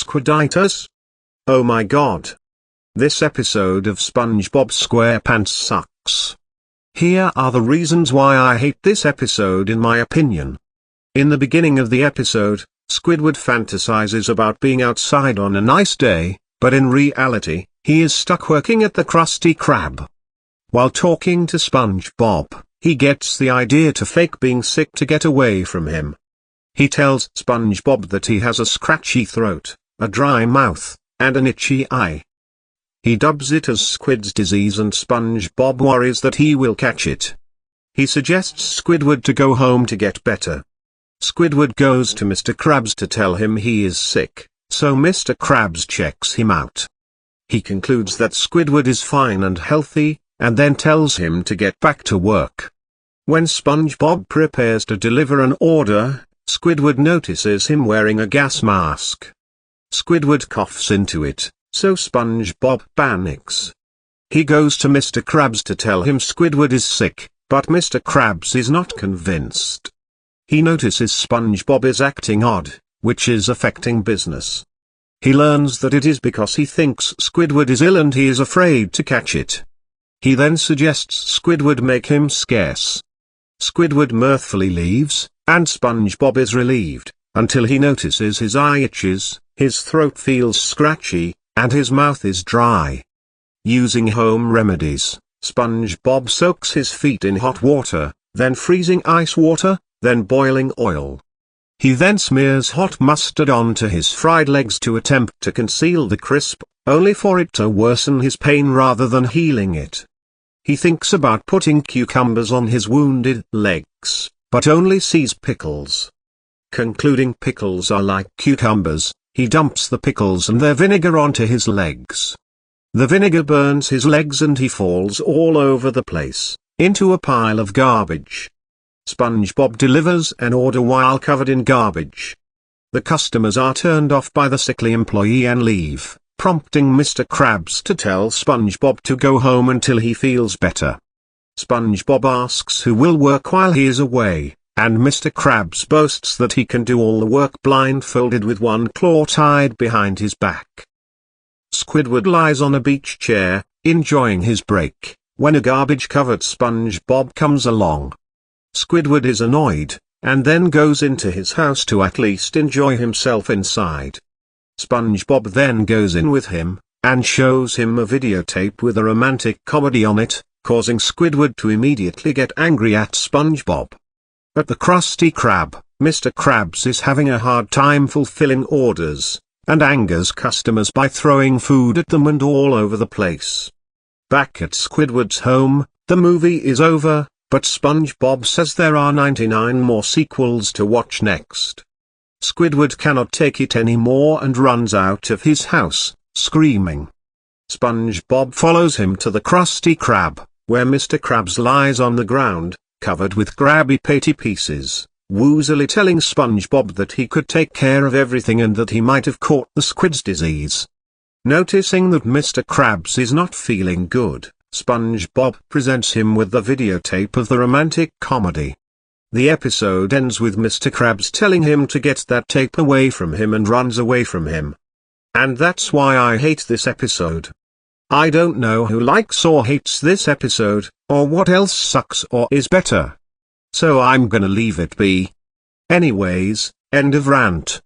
Squiditis? Oh my god. This episode of SpongeBob SquarePants sucks. Here are the reasons why I hate this episode in my opinion. In the beginning of the episode, Squidward fantasizes about being outside on a nice day, but in reality, he is stuck working at the Krusty Krab. While talking to SpongeBob, he gets the idea to fake being sick to get away from him. He tells SpongeBob that he has a scratchy throat, a dry mouth, and an itchy eye. He dubs it as Squid's disease and SpongeBob worries that he will catch it. He suggests Squidward to go home to get better. Squidward goes to Mr. Krabs to tell him he is sick, so Mr. Krabs checks him out. He concludes that Squidward is fine and healthy, and then tells him to get back to work. When SpongeBob prepares to deliver an order, Squidward notices him wearing a gas mask. Squidward coughs into it, so SpongeBob panics. He goes to Mr. Krabs to tell him Squidward is sick, but Mr. Krabs is not convinced. He notices SpongeBob is acting odd, which is affecting business. He learns that it is because he thinks Squidward is ill and he is afraid to catch it. He then suggests Squidward make him scarce. Squidward mirthfully leaves, and SpongeBob is relieved, until he notices his eye itches, his throat feels scratchy, and his mouth is dry. Using home remedies, SpongeBob soaks his feet in hot water, then freezing ice water, then boiling oil. He then smears hot mustard onto his fried legs to attempt to conceal the crisp, only for it to worsen his pain rather than healing it. He thinks about putting cucumbers on his wounded legs, but only sees pickles. Concluding pickles are like cucumbers, he dumps the pickles and their vinegar onto his legs. The vinegar burns his legs and he falls all over the place, into a pile of garbage. SpongeBob delivers an order while covered in garbage. The customers are turned off by the sickly employee and leave, prompting Mr. Krabs to tell SpongeBob to go home until he feels better. SpongeBob asks who will work while he is away, and Mr. Krabs boasts that he can do all the work blindfolded with one claw tied behind his back. Squidward lies on a beach chair, enjoying his break, when a garbage-covered SpongeBob comes along. Squidward is annoyed, and then goes into his house to at least enjoy himself inside. SpongeBob then goes in with him, and shows him a videotape with a romantic comedy on it, causing Squidward to immediately get angry at SpongeBob. At the Krusty Krab, Mr. Krabs is having a hard time fulfilling orders, and angers customers by throwing food at them and all over the place. Back at Squidward's home, the movie is over, but SpongeBob says there are 99 more sequels to watch next. Squidward cannot take it anymore and runs out of his house, screaming. SpongeBob follows him to the Krusty Krab, where Mr. Krabs lies on the ground, covered with Krabby Patty pieces, woozily telling SpongeBob that he could take care of everything and that he might have caught the Squid's disease. Noticing that Mr. Krabs is not feeling good, SpongeBob presents him with the videotape of the romantic comedy. The episode ends with Mr. Krabs telling him to get that tape away from him and runs away from him. And that's why I hate this episode. I don't know who likes or hates this episode, or what else sucks or is better. So I'm gonna leave it be. Anyways, end of rant.